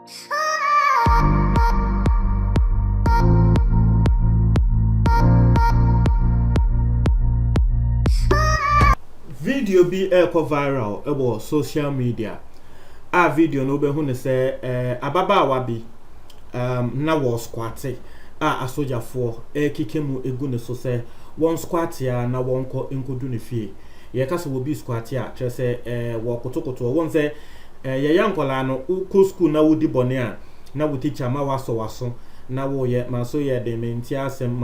Video be echo viral about social media. A video no be hu say ababaawa bi na was squatting asojafo kikemu egu ne so say one squat ya na won ko enkodu ne fie ye ka se wo bi squat ya tre say wo kotokoto won say ye yankola no ko school na wodi bone a na wo teacher ma waso na wo ye maso ye dementia asem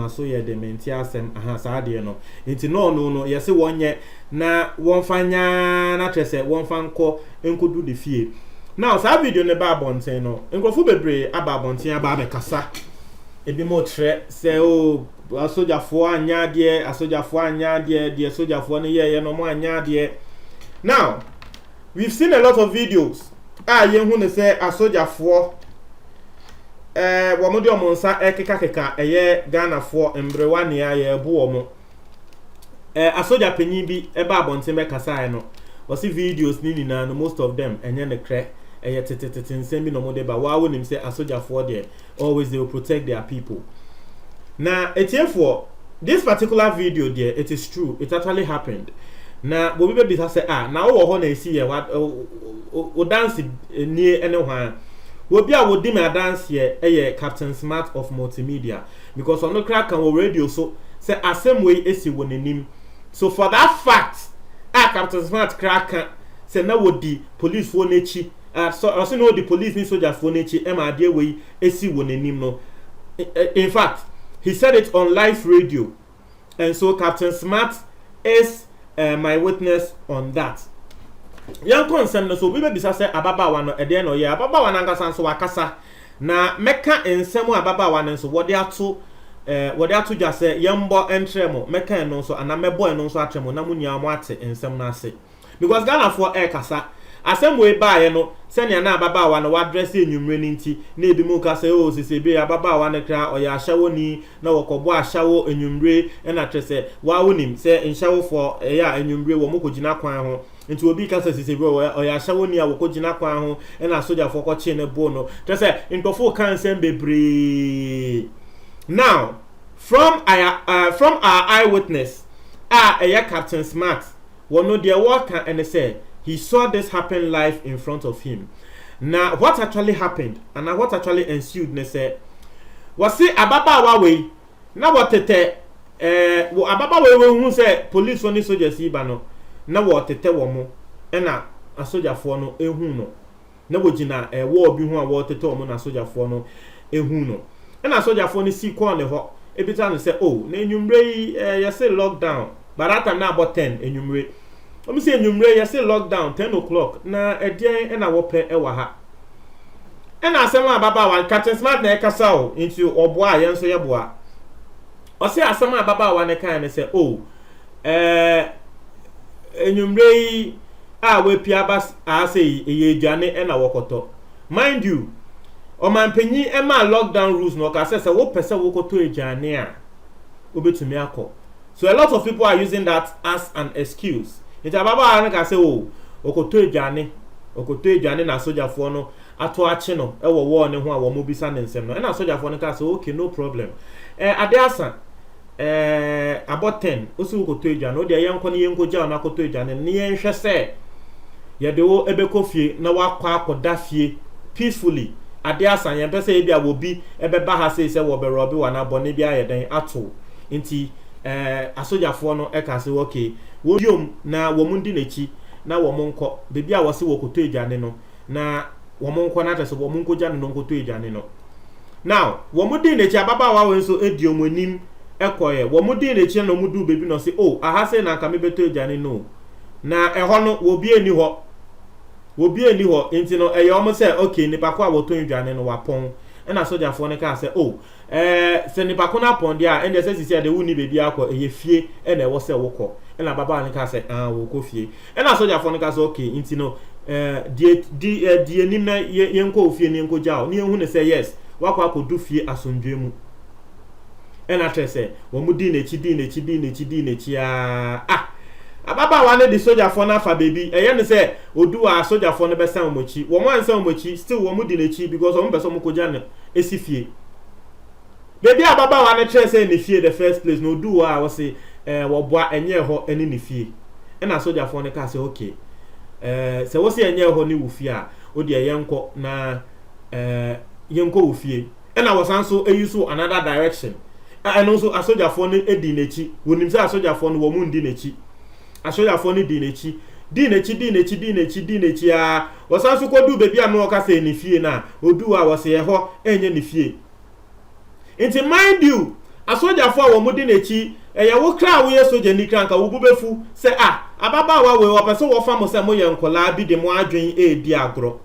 aha saade no enti no ye se wonye na won fanya na tre say won fanko enkodu de fie. Now sa video ne ba bonten no enkrofo bebre aba bonten aba be kasa ebi mo tre say o asojafo anya de de sojafo ne ye no mo anya de. Now we've seen a lot of videos ye hu ne say asojafo wo mo de o monsa keka ye Ghana fo embrewa ne ye bu o mo asoja panyin bi e ba bonten be kasa no o see videos ni na no most of them enye ne kre nsemi no modeba wa wonim say asojafo there always they will protect their people. Now for this particular video there, it is true, it actually happened. Now we be say na wo ho na esi ye o dance near anyone we be a wo di me dance here Captain Smart of Multimedia, because on no crack can radio so say asem way esi wo nanim. So for that fact Captain Smart crack say na wo di police for nechi so also know the police need soldier for nature MRD way esi wonenim no. In fact, he said it on live radio, and so Captain Smart is my witness on that. Young concern no so we be say ababaawa no ede no ye ababaawa na ngasa so wakasa na meka ensem ababaawa no so wode ato just say yembo entremo meka no so ana mebo no so atremo na munia mo ate ensem na ase, because Ghana for kasa asem we bae no senia na ababaawa no wadress enwumre nti na ebi mu ka say o sisebe ababaawa no kra oya ahyawo ni na wokobo ahyawo enwumre na trese wa wonim say nhyawo for ya enwumre wo mokogina kwan ho nti obi ka say sisebe oya ahyawo ni a wokogina kwan ho na soja for ko che ne bo no trese ntofo kan sem bebre. Now from our eyewitness Captain Smart wono de work and say he saw this happen live in front of him. Now, what actually happened and what actually ensued, ne say, was see ababaawa we. Now what tete ababaawa we who say police only soldiers iba no. Now what tete womo ena asojafo no ehu no. Na wogina wo obi hu a wo tete womo na asojafo no ehu no. Ena asojafo no si kwa ne ho. Ebita no say oh na enwumre you say lockdown. But that time na about 10 enwumre. Let me say enwumre you say lockdown 10 o'clock na edien na wo pe e wa ha. Na asema ababaawa Captain Smart na ekasa o into oboa ye nso ye boa. O say asema ababaawa ne kan ne say oh enwumre a we pia bas a say ye aduane na wokoto. Mind you, o man panyi e ma lockdown rules no ka say wo pese wo koto aduane a obetumi akọ. So a lot of people are using that as an excuse. Ita ababaawa ne ka say oh okoto aduane na sojafo no ato ache no e wo ne ho a wo mobisa ne nsem no na sojafo no ka say okay no problem ade asa about 10 osu okoto aduane o de yenko ne yenko ja na akoto aduane ne yenhwe se ye de wo ebeko fie na wakwa akoda fie peacefully. Ade asa yen pese e bia wo bi ebeba ha se wo be robi wa na bone bia ye den ato nti asojafo no e ka say okay wo yom na wo mundi nechi na wo monko bebi a wose wo koto aduane no na wo monko na tese wo monko ja no koto aduane no. Now wo mudi nechi ababaawa we nso edi omonim ekoye wo mudi nechi no mudu bebi no say oh aha say na ka me beto aduane no na eho no wo bi eni ho enti no eye omo say okay nipa ko a wo to aduane no wapon na sojafo ne ka say oh se nipa ko na pon dia and say sisi de wuni bebi akọ eye fie na e wo say wokọ na baba ne ka say wo ko fie na sojafo ne ka say okay enti no die nim na yenko fie ne yenko jao ne hu ne say yes wakọ akodu fie asondwe mu na trese wo mu di nechi ababa wa ne di soldier for na fa baby eye ne say odu a soldier for ne be san omochi wo mo ansan omochi still wo mo di nechi because wo mo be so mo koja ne esifie baby ababa wa ne try say ne fie the first place no odu a wo say wo boa enye ho eni ne fie e na soldier for ne ka say okay say wo say enye ho ni wo fie a odi yenko na yenko wo fie e na wo san so eyuso another direction and also a soldier for ne edi nechi wonim say a soldier for no wo mu ndi nechi asoya fo ni di nechi a wasanso kodu bebi anu oka se ni fie na odu a wose ye ho enye ni fie inti mind you asoja fo wo mu di nechi eye wo kra wo ye soja ni kra nka wo bubefu se ababa wa we opeso wo fa mo se mo ye nkola bi de mo adwen di agro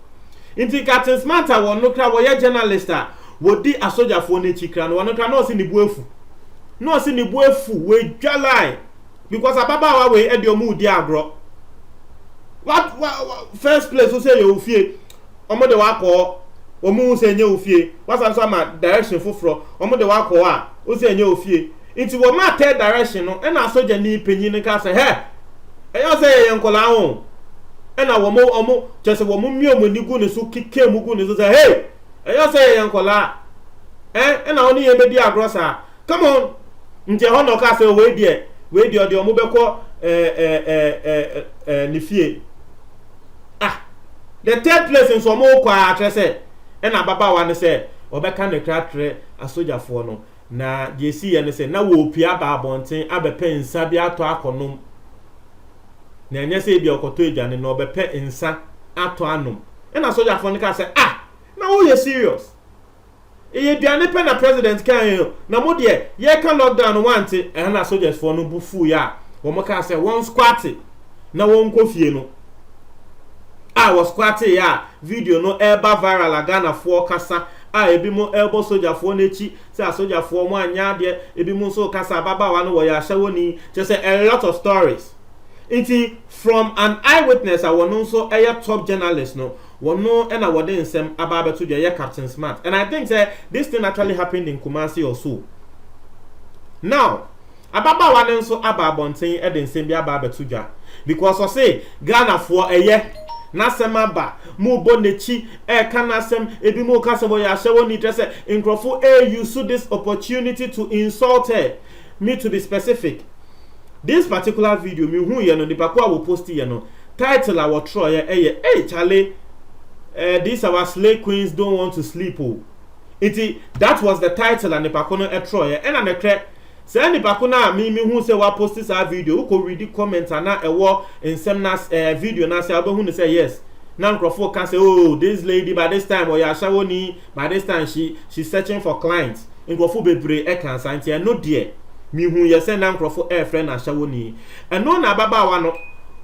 inti Captain Smart wo no kra wo ye journalist a wo di asoja fo nechi kra no no kra no si ni buefu we dwalai because ababa wa we e de omu di agro what first place we say you fie omo de wa ko omu se nye ofie wasan so ma direction foforo omo de wa ko a o se nye ofie nti wo ma third direction no e na soja ni panyin ni ka say he e yo say ye nkola ho e na wo mo omo chese wo mo mi omo ni gu ne so kike mu gu ne so say hey e yo say ye nkola e na oni ye be di agro sa come on nti ho no ka say we die odi omo be ko ni fie the third place in some kwa atrese e na baba wa ne se obeka ne kratre asojafo no na de si ye ne se na wo pia ba abonten abepe nsa bi ato akonom na enye se bi okoto ejane na obepe nsa ato anom e na asojafo ne ka se na wo ye serious eye duane pe na president kan yo na mo de ye kan lockdown wante e na soldiers for no bufu ya wo mo ka se won squat na won kofie no was squat ya video no eba viral Ghana for kasa ebi mo elbow soldier for nechi say soldier for mo anya de ebi mo so kasa baba wa no wo ya shawoni just a lot of stories inti from an eyewitness I won so top journalist no wono and a wording sem about to the Captain Smart. And I think that this thing actually happened in Kumasi or so. Now, ababa one so ababontin eden sembi ababetuja because I say Ghana for a year nasema ba mu bonechi kanasem ebi mu kasebo ya shewo ni dress inkrofo use this opportunity to insult her. Me to be specific, this particular video me hu ye no nipa ko will post ye no title I will try hey Charlie, these our slave queens don't want to sleep. That was the title and the pakono etroye and an ekre say the pakona me who say wa post this video who could read the comments and na ewo in some video na say abo who say yes now Crawford can say oh this lady by this time or ya shawoni by this time she's searching for clients in Crawford bebre e kan santi no dear me who you say now Crawford e friend na shawoni and no na baba wa no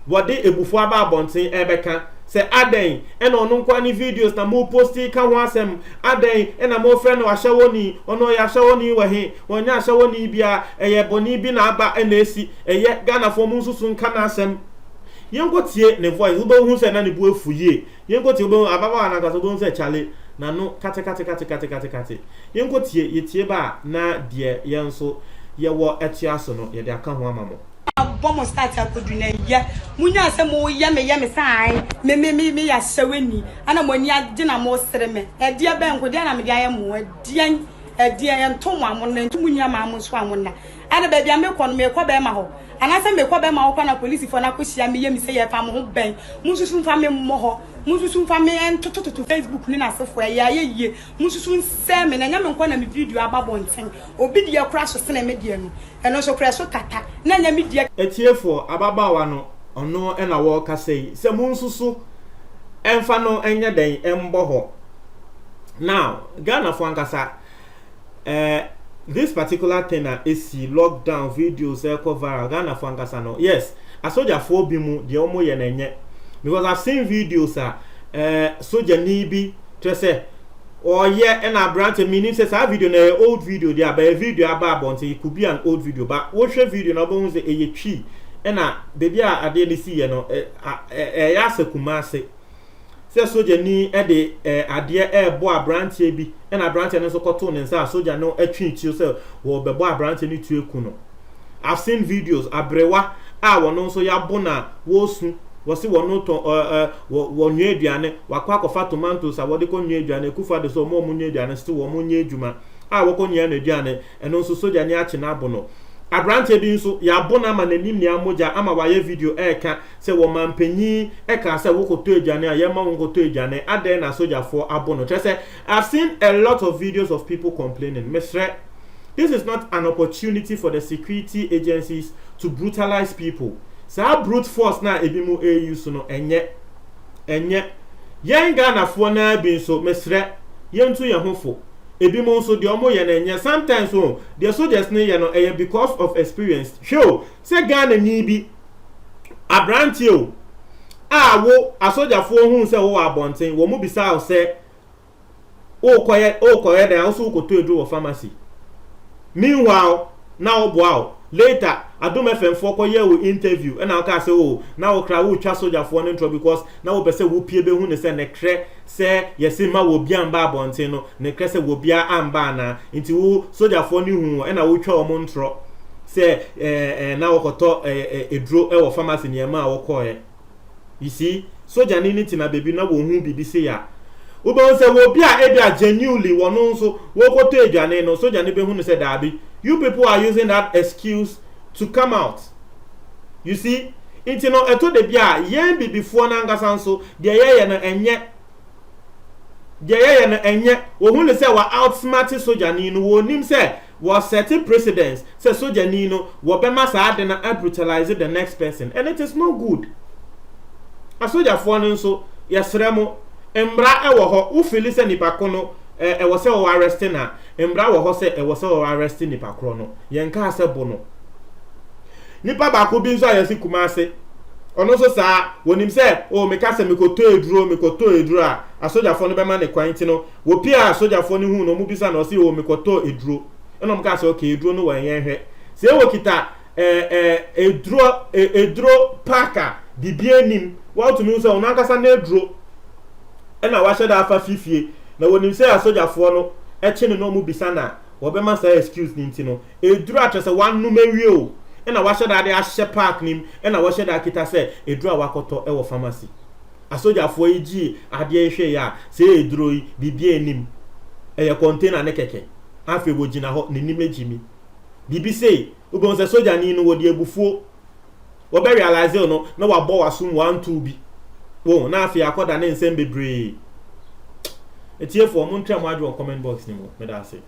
wode ebufu aba abonten ebeka say aden e no no kwa ni videos na mo posti ka ho asem aden e na mo friend wa shawoni ono ya shawoni wa he wonya shawoni bia eye boni bi na aba e na esi eye Ghana fo mu nsusu nka na asem yenko tie ne voice ubo hu se na ne bu afuye yenko tie ubo ababa na ka so bo se chale na no kate yenko tie ye tie ba na de yenso ye wo etiaso no ye de aka ho amamo bomo start akoduna ya munya se mo ya me sai me ya hyeweni ana mo ni age na mo sere me e de ben ko de na me de aye mo de entom amon na entum nya ma mo so amon na ana ba bia me ko no me ko be ma ho ana se me ko be ma ho na police for na ko hia me ye mi se ye fa mo ho ben mususu fa me mo ho mususu fa me entototo Facebook ni na sefo ya ye mususu se me na nya me ko na me video ababonten obi de yakura so se na me de no eno so kura so kata na nya me de etiefo ababawa no ono e na wo ka sei se mususu emfa no enya den embo ho now Ghana for ankasa this particular thing is lockdown videos viral Ghana for ankasa no yes asoja for bi mu de omo ye na enye because I've seen videos soja ni bi trese or yeah and a branch meaning says a video na old video there but a video about bonte it could be an old video but watch video na bon say e twi and a baby a ade ni see no ya Kumasi say soja ni e de ade bo a branch bi and a branch no so koto ne say soja no atwi twi say wo be bo a branch ni tu eku no I've seen videos abrewa a wono nso ya bona wo su wasi wono to wonwe aduane wakwa akọfa tomatoes a wode ko nwe aduane kufa de so mo nwe aduane sti wo mo nwe adwuma a woko nwe na aduane eno nso soja ni achi na abono abrante bi nso ya bona ma nanim ni amoja ama waye video eka se wo mampanyi eka se wokoto aduane a ye ma wokoto aduane ade na soja for abono say I've seen a lot of videos of people complaining. Mr. This is not an opportunity for the security agencies to brutalize people. So brute force na ebimu use no enye yen Ghana fo na bi so Mr. Yentu ye hofo ebimu so de omo ye na enye sometimes so the soldiers ne ye no because of experience. Show say Ghana ni bi abrante o a wo asoja fo hu se wo abonten wo mu bisa o se o koye da also ko to edu pharmacy. Meanwhile now wow later adom FM for ko ye wo interview and now ka say oh now kra wo twa soldier for no intro because now be say wo pie be hu ne say ne kre say yesi ma wo bia mba abonten no ne kre say wo bia amba na nti wo soldier for ni hu and now wo twa o mo intro say now ko to edro e wo pharmacy ne ma wo koye. You see soldier ni tina baby na wo hu bibi say ya Ubon se wo bia ebia genuinely wono nso wo koto aduane no so jane be hu no se dabi. You people are using that excuse to come out. You see, inti no eto de bia yen bibifo na ngasa nso de ye no enye wo hu no se wa outsmart sojani no wo nim se was setting precedence se sojani no wo be ma sa ade na brutalize the next person, and it is no good. Asoja fo no nso yesremo embra ewo ho u feel se nipa kono ewo se o arrest na embra wo ho se ewo se o arrest nipa kro no yenka ase bo no nipa ba ko bi nso ayesi kumase ono so sa wonim se o meka se mekoto eduro a asoja fo no be ma ne kwanti no wo pia asoja fo no hu no mu bisa na o se o mekoto eduro eno mka se okay eduro no wan yenhwe se wo kita eduro paka bibienim wa to mi so ona nkasa na eduro ena wa sheda afa fifie na wonim se asoja fo no eche no mu bisa na wo be ma say excuse ni ntino eduru atese wanu mewie o ena wa sheda de ahye park nim ena wa sheda kita se eduru awakoto e wo pharmacy asoja fo iji ade ehwe ya se eduru yi bibie nim eye container ne keke afi bo gina ho ne nim ejimi bibi sei ubon se soja ni no wo de ebufuo wo be realize no na wa bo wasum 1 2 bi wo na afi akoda ne nsem bebre etie for mo ntram adwo comment box ni mo me da say